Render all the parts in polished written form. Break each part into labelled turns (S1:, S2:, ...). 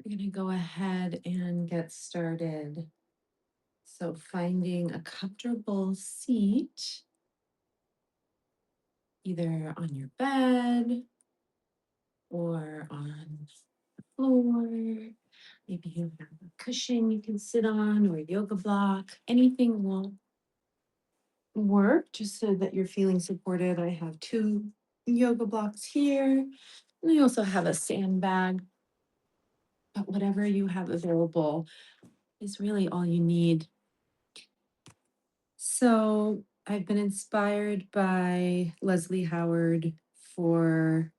S1: We're going to go ahead and get started. So, finding a comfortable seat, either on your bed or on the floor. Maybe you have a cushion you can sit on or a yoga block. Anything will work just so that you're feeling supported. I have two yoga blocks here, and I also have a sandbag. But whatever you have available is really all you need. So I've been inspired by Leslie Howard for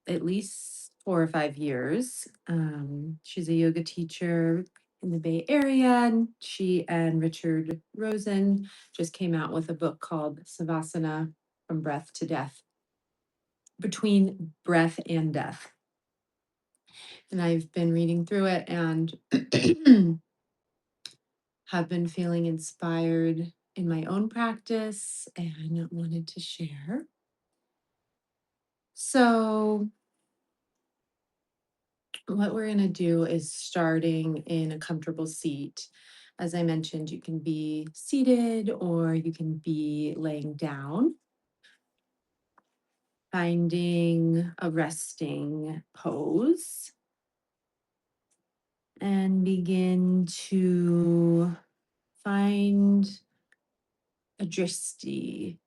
S1: at least 4 or 5 years. She's a yoga teacher in the Bay Area, and she and Richard Rosen just came out with a book called Savasana from Breath to Death, Between Breath and Death. And I've been reading through it and have been feeling inspired in my own practice and wanted to share. So, what we're going to do is starting in a comfortable seat. As I mentioned, you can be seated or you can be laying down, finding a resting pose, and begin to find a drishti,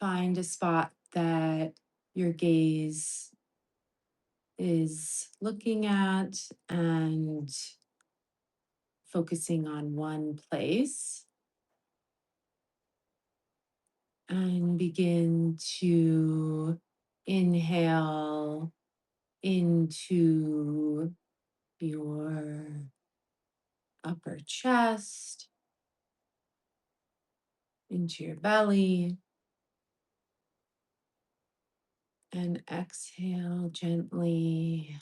S1: find a spot that your gaze is looking at and focusing on one place, and begin to inhale into your upper chest, into your belly, and exhale gently.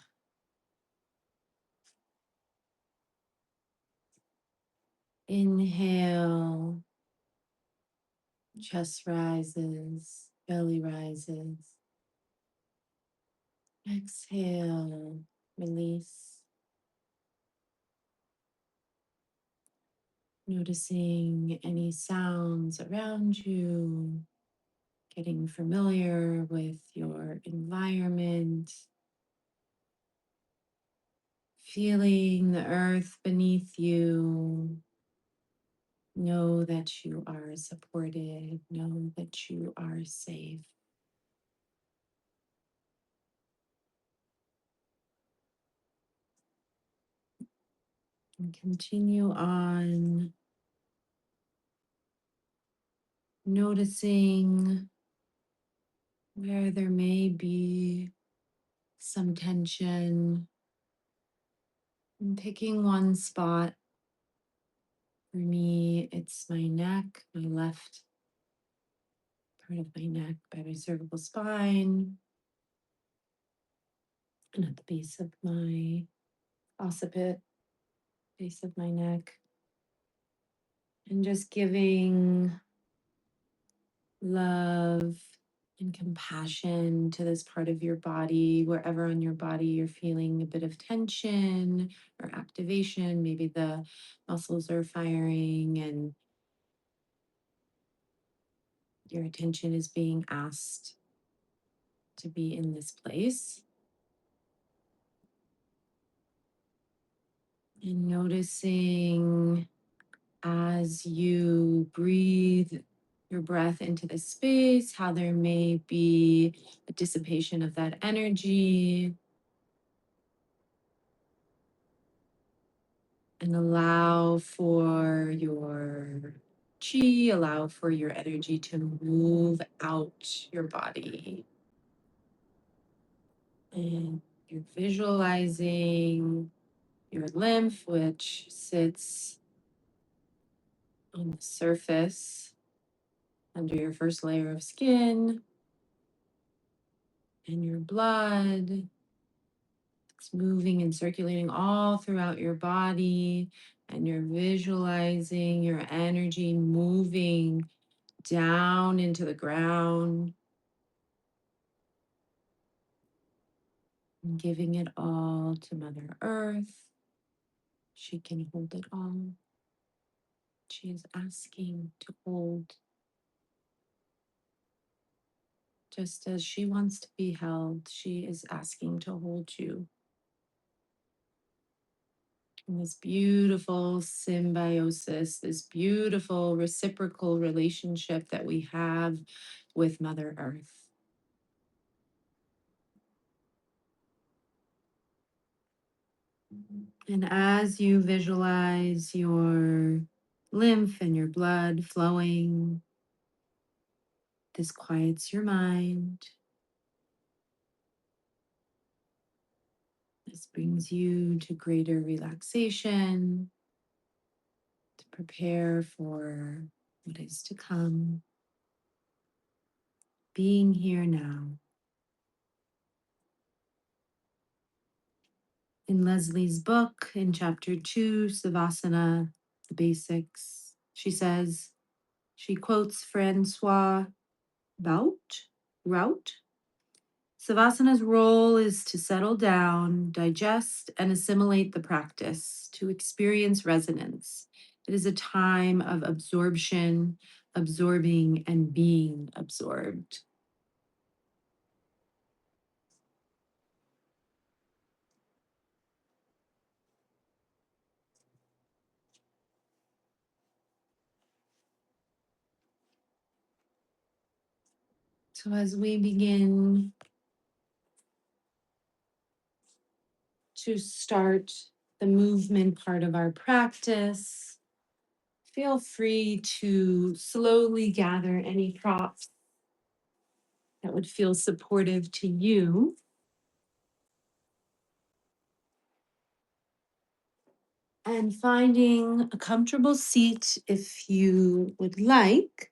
S1: Inhale, chest rises, belly rises. Exhale, release. Noticing any sounds around you, getting familiar with your environment, feeling the earth beneath you. Know that you are supported, know that you are safe. And continue on noticing where there may be some tension, and picking one spot. For me, it's my neck, my left part of my neck by my cervical spine, and at the base of my occiput, base of my neck. And just giving love and compassion to this part of your body, wherever on your body you're feeling a bit of tension or activation. Maybe the muscles are firing and your attention is being asked to be in this place. And noticing as you breathe your breath into the space, how there may be a dissipation of that energy, and allow for your chi, allow for your energy to move out your body. And you're visualizing your lymph, which sits on the surface under your first layer of skin, and your blood. It's moving and circulating all throughout your body, and you're visualizing your energy moving down into the ground, and giving it all to Mother Earth. She can hold it all. She is asking to hold just as she wants to be held. She is asking to hold you in this beautiful symbiosis, this beautiful reciprocal relationship that we have with Mother Earth. And as you visualize your lymph and your blood flowing, this quiets your mind. This brings you to greater relaxation, to prepare for what is to come, being here now. In Leslie's book, in chapter 2, Savasana, the basics, she says, she quotes Francois Rout. Savasana's role is to settle down, digest, and assimilate the practice, to experience resonance. It is a time of absorption, absorbing, and being absorbed. So, as we begin to start the movement part of our practice, feel free to slowly gather any props that would feel supportive to you. And finding a comfortable seat if you would like,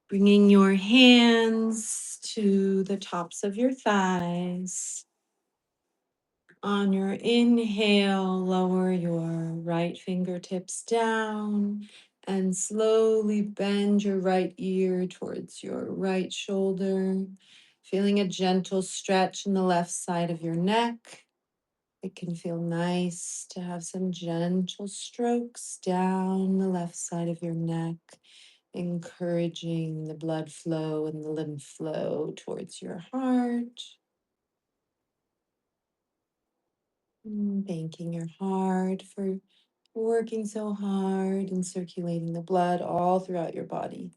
S1: bringing your hands to the tops of your thighs. On your inhale, lower your right fingertips down and slowly bend your right ear towards your right shoulder, feeling a gentle stretch in the left side of your neck. It can feel nice to have some gentle strokes down the left side of your neck, encouraging the blood flow and the lymph flow towards your heart. Thanking your heart for working so hard and circulating the blood all throughout your body.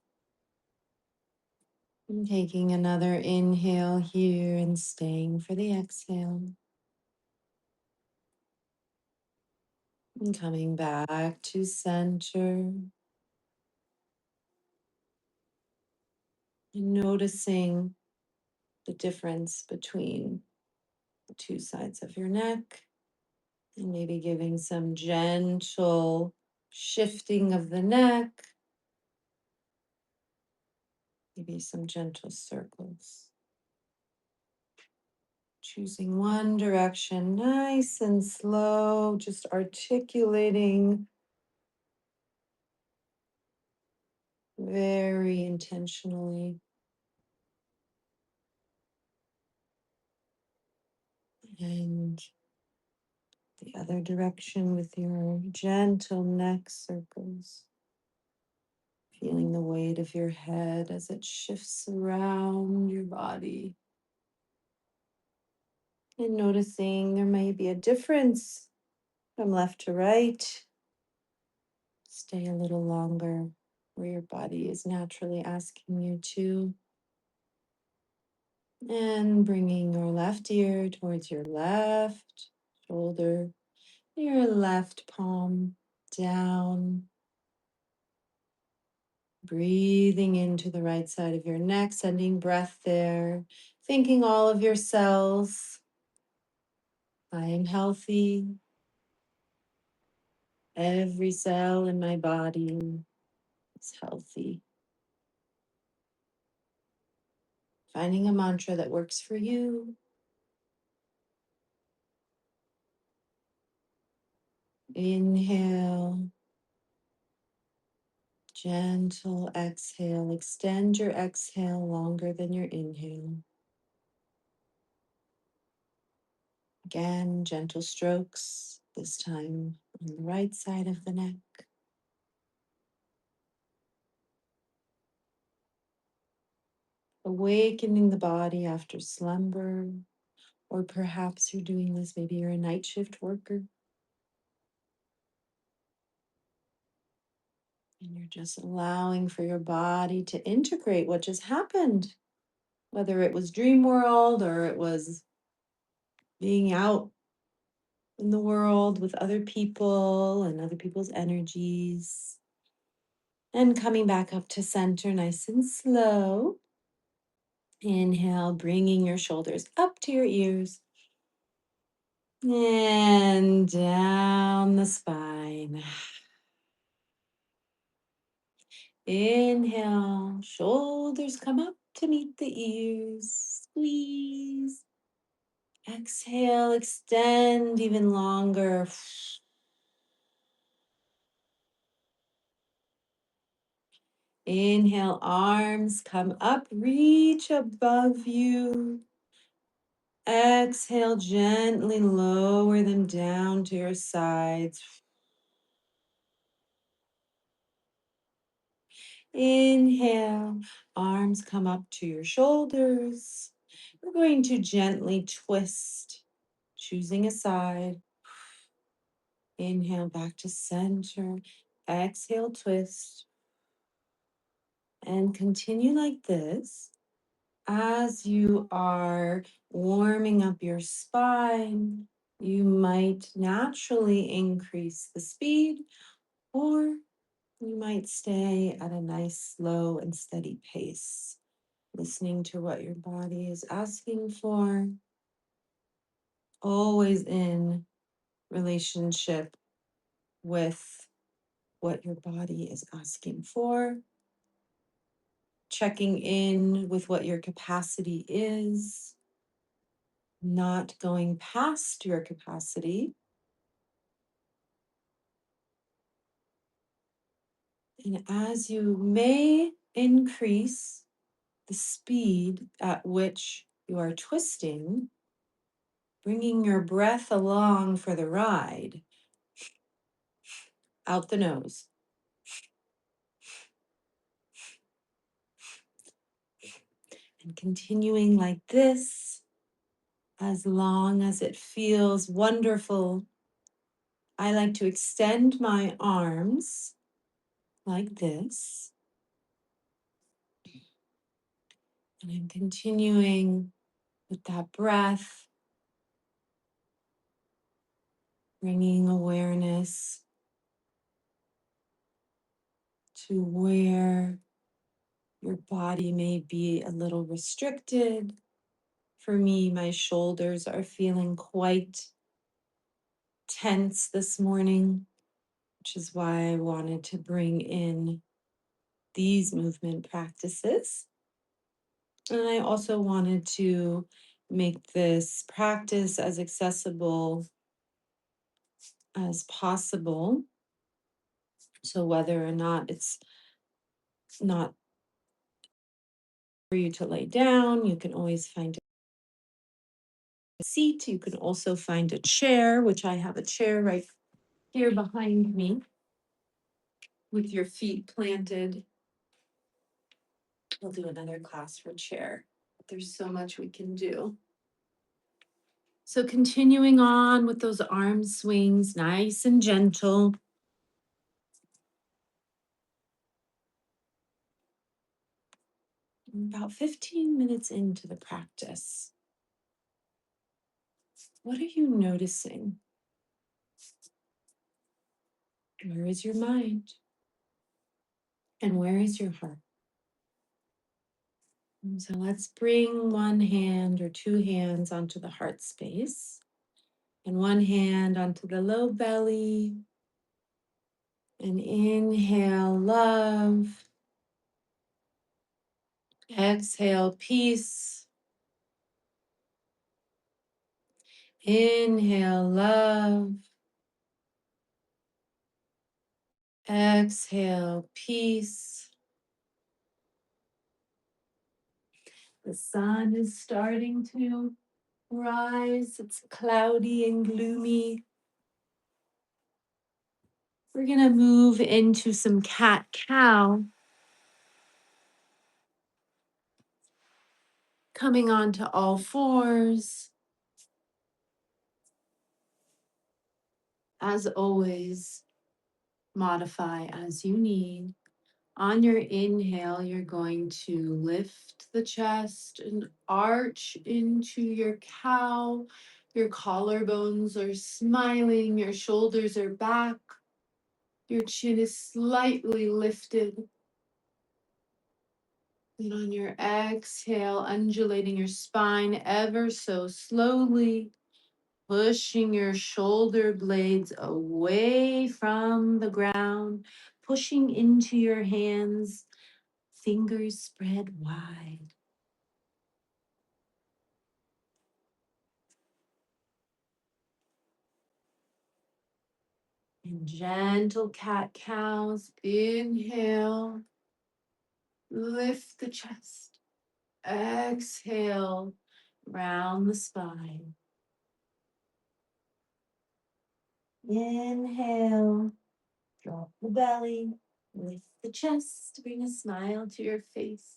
S1: And taking another inhale here and staying for the exhale. And coming back to center. And noticing the difference between the two sides of your neck. And maybe giving some gentle shifting of the neck. Maybe some gentle circles. Choosing one direction, nice and slow, just articulating very intentionally. And the other direction with your gentle neck circles. Feeling the weight of your head as it shifts around your body. And noticing there may be a difference from left to right. Stay a little longer where your body is naturally asking you to. And bringing your left ear towards your left shoulder, your left palm down. Breathing into the right side of your neck, sending breath there. Thinking all of your cells. I am healthy. Every cell in my body is healthy. Finding a mantra that works for you. Inhale. Gentle exhale. Extend your exhale longer than your inhale. Again, gentle strokes, this time on the right side of the neck. Awakening the body after slumber, or perhaps you're doing this, maybe you're a night shift worker and you're just allowing for your body to integrate what just happened, whether it was dream world or it was being out in the world with other people and other people's energies. And coming back up to center nice and slow. Inhale, bringing your shoulders up to your ears and down the spine. Inhale, shoulders come up to meet the ears. Squeeze. Exhale, extend even longer. Inhale, arms come up, reach above you. Exhale, gently lower them down to your sides. Inhale, arms come up to your shoulders. We're going to gently twist, choosing a side. Inhale back to center. Exhale, twist. And continue like this as you are warming up your spine. You might naturally increase the speed, or you might stay at a nice, slow, and steady pace, listening to what your body is asking for, always in relationship with what your body is asking for, checking in with what your capacity is, not going past your capacity. And as you may increase the speed at which you are twisting, bringing your breath along for the ride, out the nose. And continuing like this as long as it feels wonderful. I like to extend my arms like this. And I'm continuing with that breath, bringing awareness to where your body may be a little restricted. For me, my shoulders are feeling quite tense this morning, which is why I wanted to bring in these movement practices. And I also wanted to make this practice as accessible as possible. So whether or not it's not for you to lay down, you can always find a seat. You can also find a chair, which I have a chair right here behind me with your feet planted. We'll do another class for chair. There's so much we can do. So continuing on with those arm swings, nice and gentle. About 15 minutes into the practice, what are you noticing? Where is your mind? And where is your heart? And so let's bring one hand or two hands onto the heart space and one hand onto the low belly. And inhale, love. Exhale, peace. Inhale, love. Exhale, peace. The sun is starting to rise. It's cloudy and gloomy. We're going to move into some cat cow. Coming onto all fours. As always, modify as you need. On your inhale, you're going to lift the chest and arch into your cow. Your collarbones are smiling, your shoulders are back, your chin is slightly lifted. And on your exhale, undulating your spine ever so slowly, pushing your shoulder blades away from the ground, pushing into your hands, fingers spread wide. And gentle cat cows. Inhale, lift the chest. Exhale, round the spine. Inhale, drop the belly, lift the chest, bring a smile to your face.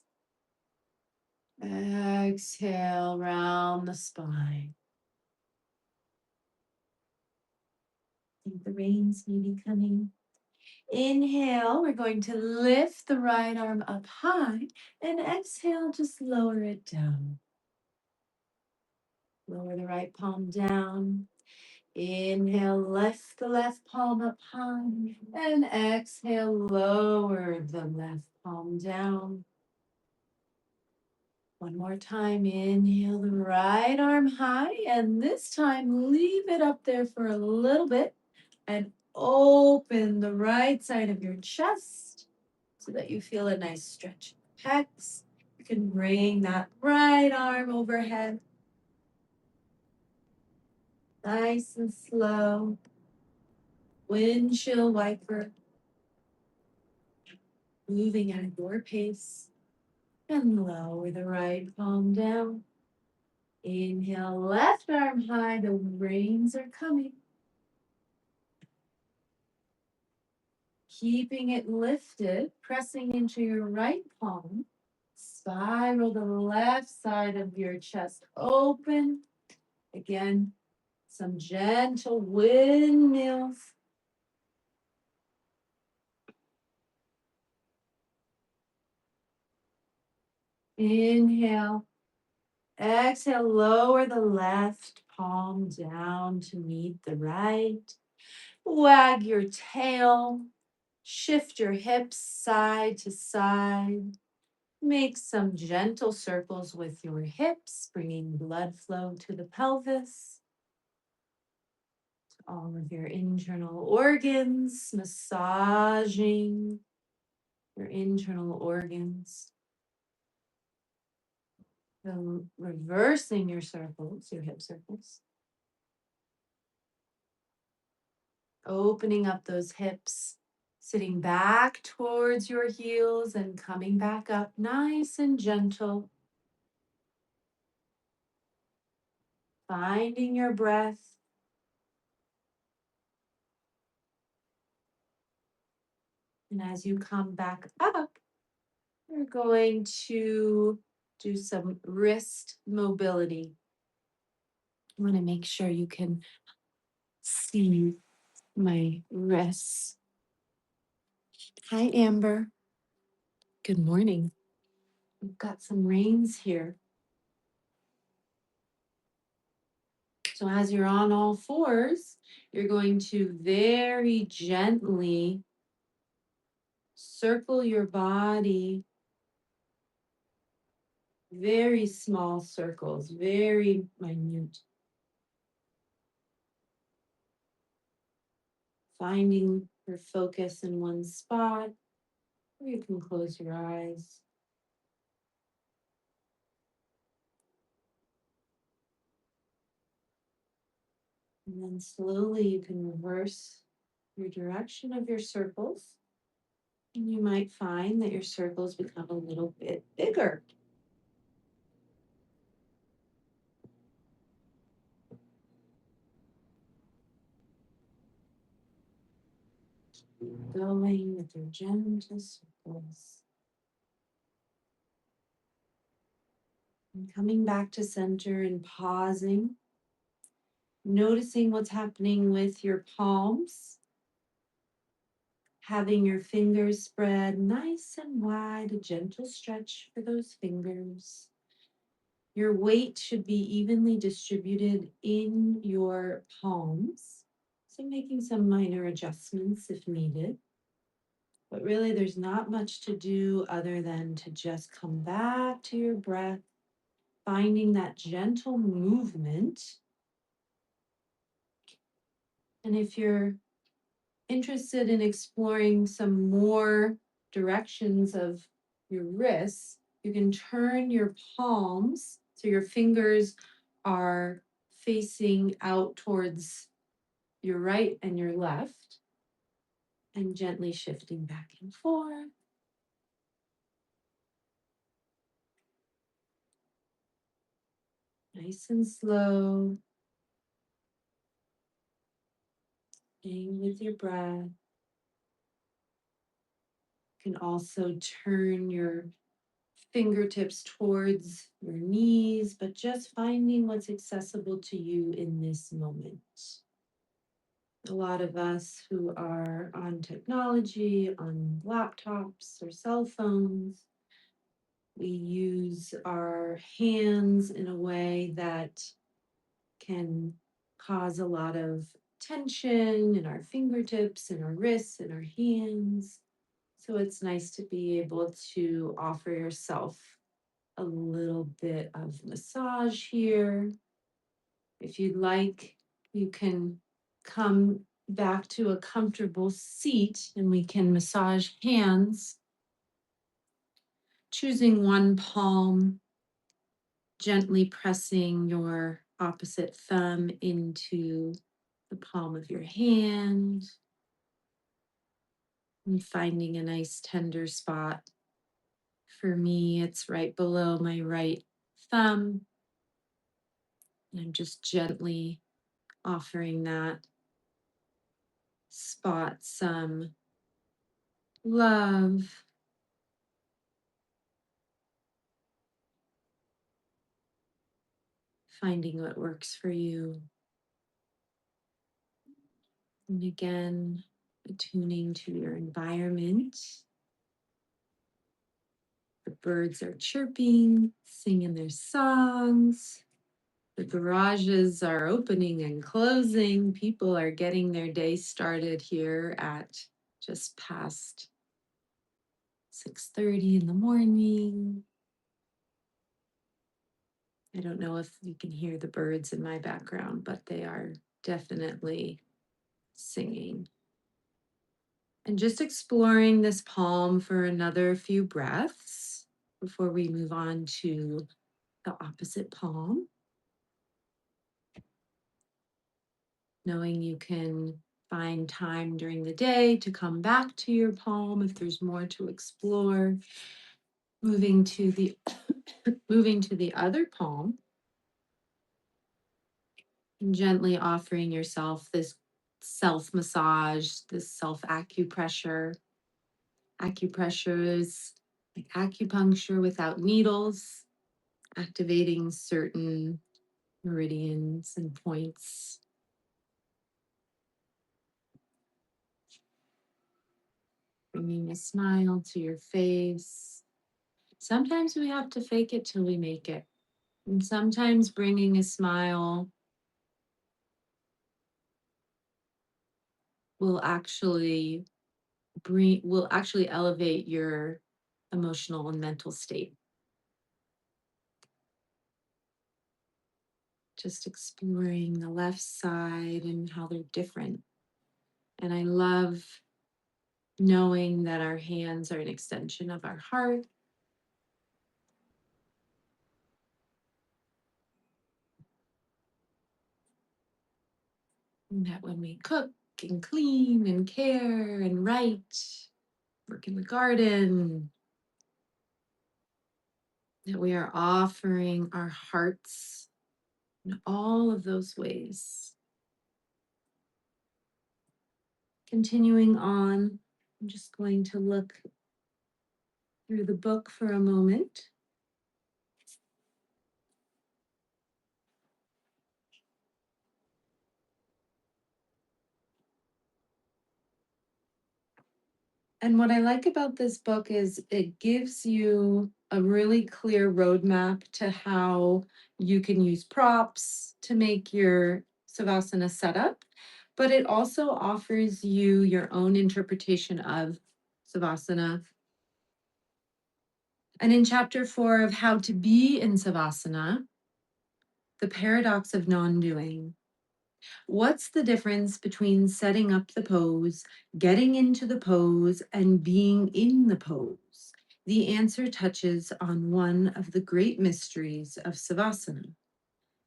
S1: Exhale, round the spine. I think the rains may be coming. Inhale, we're going to lift the right arm up high, and exhale, just lower it down. Lower the right palm down. Inhale, lift the left palm up high, and exhale, lower the left palm down. One more time, inhale the right arm high, and this time leave it up there for a little bit, and open the right side of your chest so that you feel a nice stretch in the pecs. You can bring that right arm overhead, nice and slow. Windshield wiper, moving at your pace. And lower the right palm down. Inhale, left arm high, the reins are coming. Keeping it lifted, pressing into your right palm. Spiral the left side of your chest open. Again, some gentle windmills. Inhale. Exhale, lower the left palm down to meet the right. Wag your tail. Shift your hips side to side. Make some gentle circles with your hips, bringing blood flow to the pelvis, to all of your internal organs, massaging your internal organs. So reversing your circles, your hip circles. Opening up those hips, sitting back towards your heels and coming back up nice and gentle. Finding your breath. And as you come back up, we're going to do some wrist mobility. I want to make sure you can see my wrists. Hi, Amber. Good morning. We've got some rains here. So as you're on all fours, you're going to very gently circle your body. Very small circles, very minute. Finding your focus in one spot, or you can close your eyes. And then slowly you can reverse your direction of your circles. And you might find that your circles become a little bit bigger. Going with your gentle circles. And coming back to center and pausing, noticing what's happening with your palms, having your fingers spread nice and wide, a gentle stretch for those fingers. Your weight should be evenly distributed in your palms. So, making some minor adjustments if needed. But really, there's not much to do other than to just come back to your breath, finding that gentle movement. And if you're interested in exploring some more directions of your wrists, you can turn your palms so your fingers are facing out towards your right and your left, and gently shifting back and forth. Nice and slow, staying with your breath. You can also turn your fingertips towards your knees, but just finding what's accessible to you in this moment. A lot of us who are on technology, on laptops or cell phones, we use our hands in a way that can cause a lot of tension in our fingertips and our wrists and our hands. So it's nice to be able to offer yourself a little bit of massage here. If you'd like, you can come back to a comfortable seat and we can massage hands, choosing one palm, gently pressing your opposite thumb into the palm of your hand and finding a nice tender spot. For me, it's right below my right thumb. And I'm just gently offering that spot some love, finding what works for you. And again, attuning to your environment. The birds are chirping, singing their songs. The garages are opening and closing. People are getting their day started here at just past 6:30 in the morning. I don't know if you can hear the birds in my background, but they are definitely singing. And just exploring this palm for another few breaths before we move on to the opposite palm. Knowing you can find time during the day to come back to your palm if there's more to explore. Moving to the moving to the other palm and gently offering yourself this self massage, this self acupressure. Acupressure is like acupuncture without needles, activating certain meridians and points. Bringing a smile to your face. Sometimes we have to fake it till we make it. And sometimes bringing a smile will actually will actually elevate your emotional and mental state. Just exploring the left side and how they're different. And I love knowing that our hands are an extension of our heart. And that when we cook and clean and care and write, work in the garden, that we are offering our hearts in all of those ways. continuing on, I'm just going to look through the book for a moment. And what I like about this book is it gives you a really clear roadmap to how you can use props to make your Savasana setup, but it also offers you your own interpretation of Savasana. And in chapter 4 of How to Be in Savasana, the paradox of non doing. What's the difference between setting up the pose, getting into the pose, and being in the pose? The answer touches on one of the great mysteries of Savasana.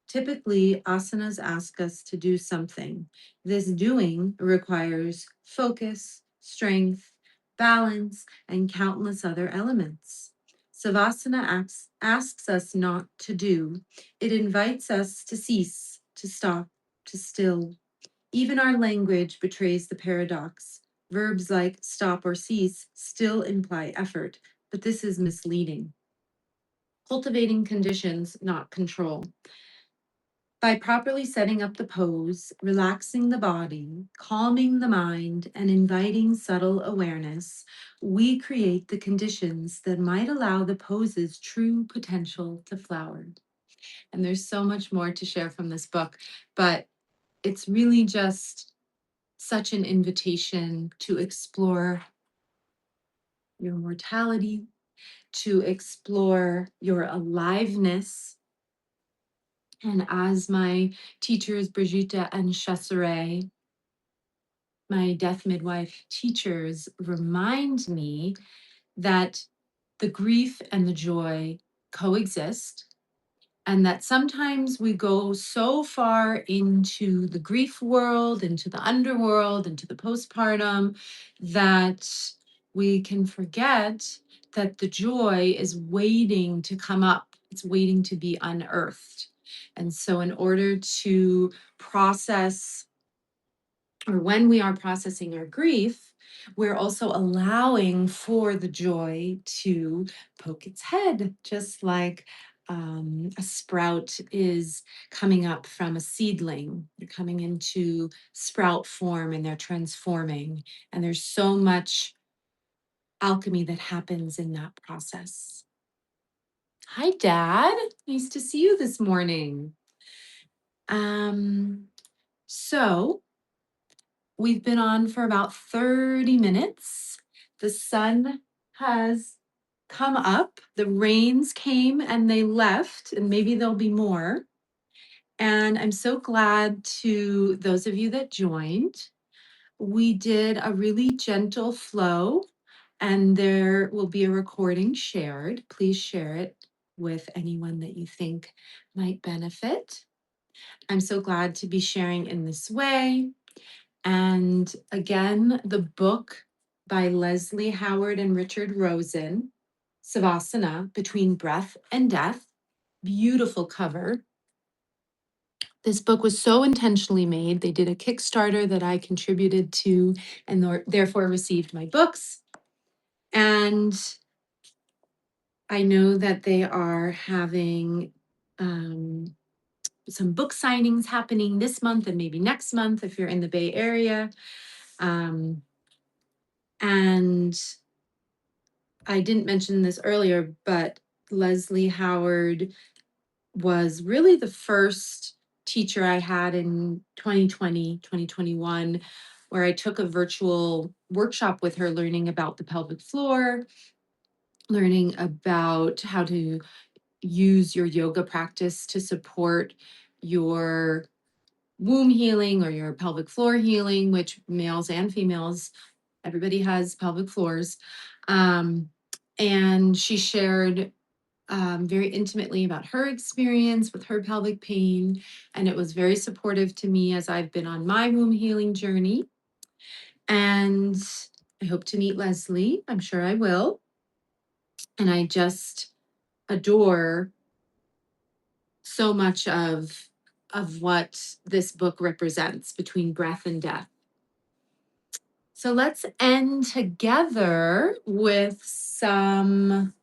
S1: Typically, asanas ask us to do something. This doing requires focus, strength, balance, and countless other elements. Savasana asks us not to do. It invites us to cease, to stop, to still. Even our language betrays the paradox. Verbs like stop or cease still imply effort, but this is misleading. Cultivating conditions, not control. By properly setting up the pose, relaxing the body, calming the mind, and inviting subtle awareness, we create the conditions that might allow the pose's true potential to flower. And there's so much more to share from this book, but it's really just such an invitation to explore your mortality, to explore your aliveness. And as my teachers, Brigitte and Chasseray, my death midwife teachers, remind me that the grief and the joy coexist, and that sometimes we go so far into the grief world, into the underworld, into the postpartum, that we can forget that the joy is waiting to come up, it's waiting to be unearthed. And so, in order to process, or when we are processing our grief, we're also allowing for the joy to poke its head, just like a sprout is coming up from a seedling. They're coming into sprout form and they're transforming. And there's so much alchemy that happens in that process. Hi, Dad. Nice to see you this morning. Um, so, We've been on for about 30 minutes. The sun has come up, the rains came and they left, and maybe there'll be more. And I'm so glad to those of you that joined. We did a really gentle flow, and there will be a recording shared. Please share it with anyone that you think might benefit. I'm so glad to be sharing in this way. And again, the book by Leslie Howard and Richard Rosen, Savasana, Between Breath and Death. Beautiful cover. This book was so intentionally made. They did a Kickstarter that I contributed to and therefore received my books. And I know that they are having some book signings happening this month and maybe next month if you're in the Bay Area. And I didn't mention this earlier, but Leslie Howard was really the first teacher I had in 2020, 2021, where I took a virtual workshop with her, learning about the pelvic floor, learning about how to use your yoga practice to support your womb healing or your pelvic floor healing, which males and females, everybody has pelvic floors. And she shared very intimately about her experience with her pelvic pain. And it was very supportive to me as I've been on my womb healing journey. And I hope to meet Leslie. I'm sure I will. And I just adore so much of what this book represents, Between Breath and Death. So let's end together with some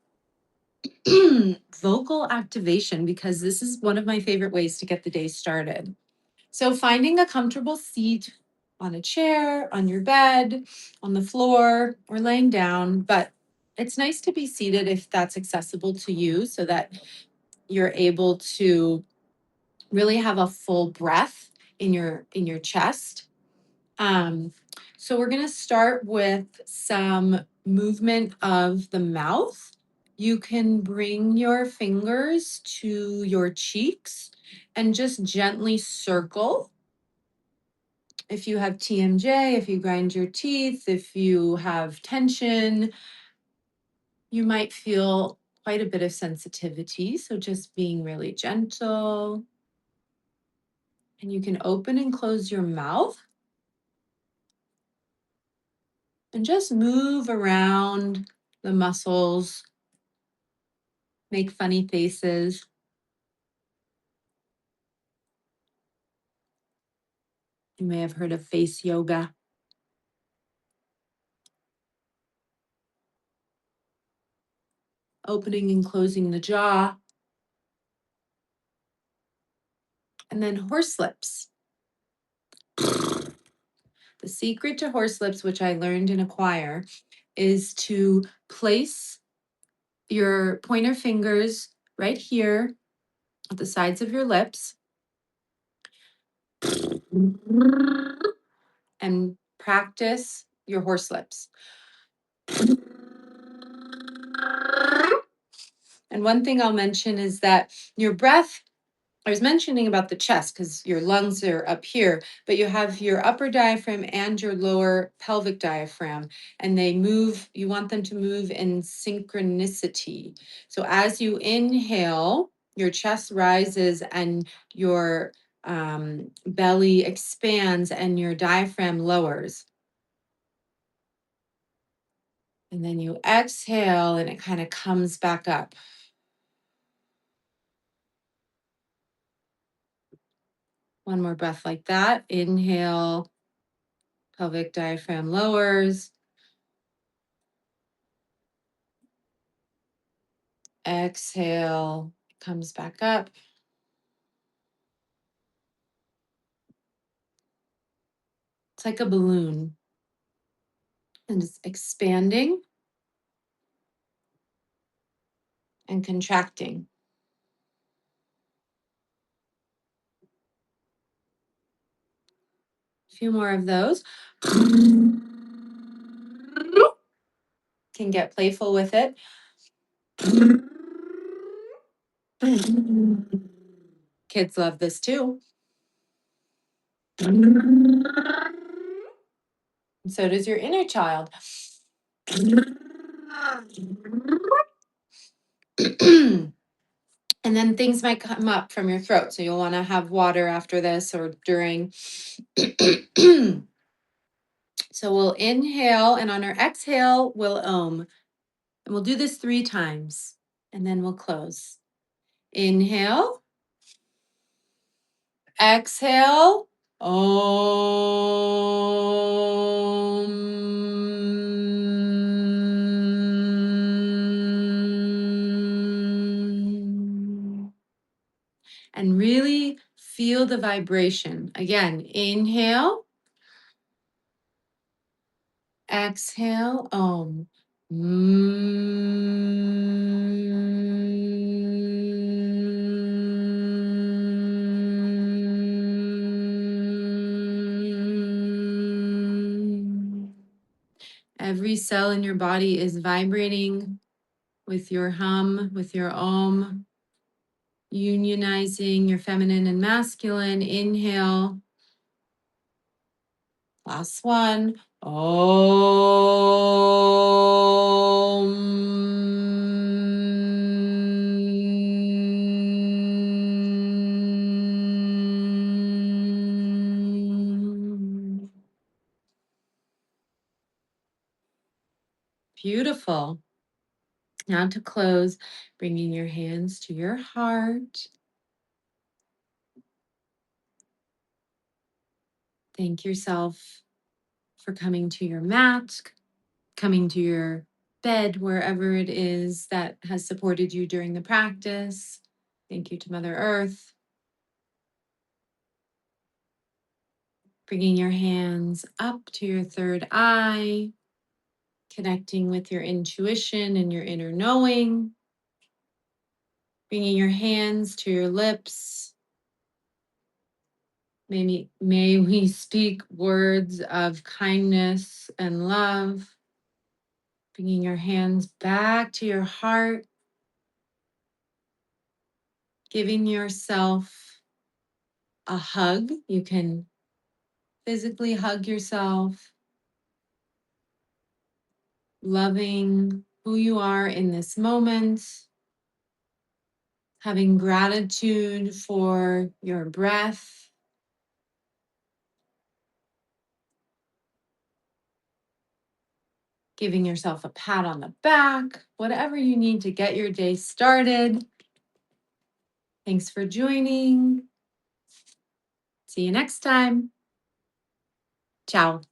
S1: vocal activation because this is one of my favorite ways to get the day started. So, finding a comfortable seat on a chair, on your bed, on the floor, or laying down, but it's nice to be seated if that's accessible to you so that you're able to really have a full breath in your chest. Um, so we're going to start with some movement of the mouth. You can bring your fingers to your cheeks and just gently circle. If you have TMJ, if you grind your teeth, if you have tension, you might feel quite a bit of sensitivity. So just being really gentle. And you can open and close your mouth and just move around the muscles, make funny faces. You may have heard of face yoga. Opening and closing the jaw. And then horse lips. The secret to horse lips, which I learned in a choir, is to place your pointer fingers right here at the sides of your lips and practice your horse lips. And one thing I'll mention is that your breath, I was mentioning about the chest because your lungs are up here, but you have your upper diaphragm and your lower pelvic diaphragm, and they move, you want them to move in synchronicity. So as you inhale, your chest rises and your belly expands and your diaphragm lowers. And then you exhale and it kind of comes back up. One more breath like that. Inhale, pelvic diaphragm lowers. Exhale, comes back up. It's like a balloon and it's expanding and contracting. A few more of those. Can get playful with it. Kids love this too. And so does your inner child. And then things might come up from your throat. So you'll want to have water after this or during. So we'll inhale, and on our exhale, we'll om. And we'll do this 3 times, and then we'll close. Inhale, exhale, om. And really feel the vibration. Again, inhale, exhale, om. Every cell in your body is vibrating with your hum, with your om, unionizing your feminine and masculine. Inhale. Last one. Om. Beautiful. Now to close, bringing your hands to your heart. Thank yourself for coming to your mat, coming to your bed, wherever it is that has supported you during the practice. Thank you to Mother Earth. Bringing your hands up to your third eye, connecting with your intuition and your inner knowing. Bringing your hands to your lips. May we speak words of kindness and love. Bringing your hands back to your heart. Giving yourself a hug. You can physically hug yourself. Loving who you are in this moment. Having gratitude for your breath. Giving yourself a pat on the back, whatever you need to get your day started. Thanks for joining. See you next time. Ciao.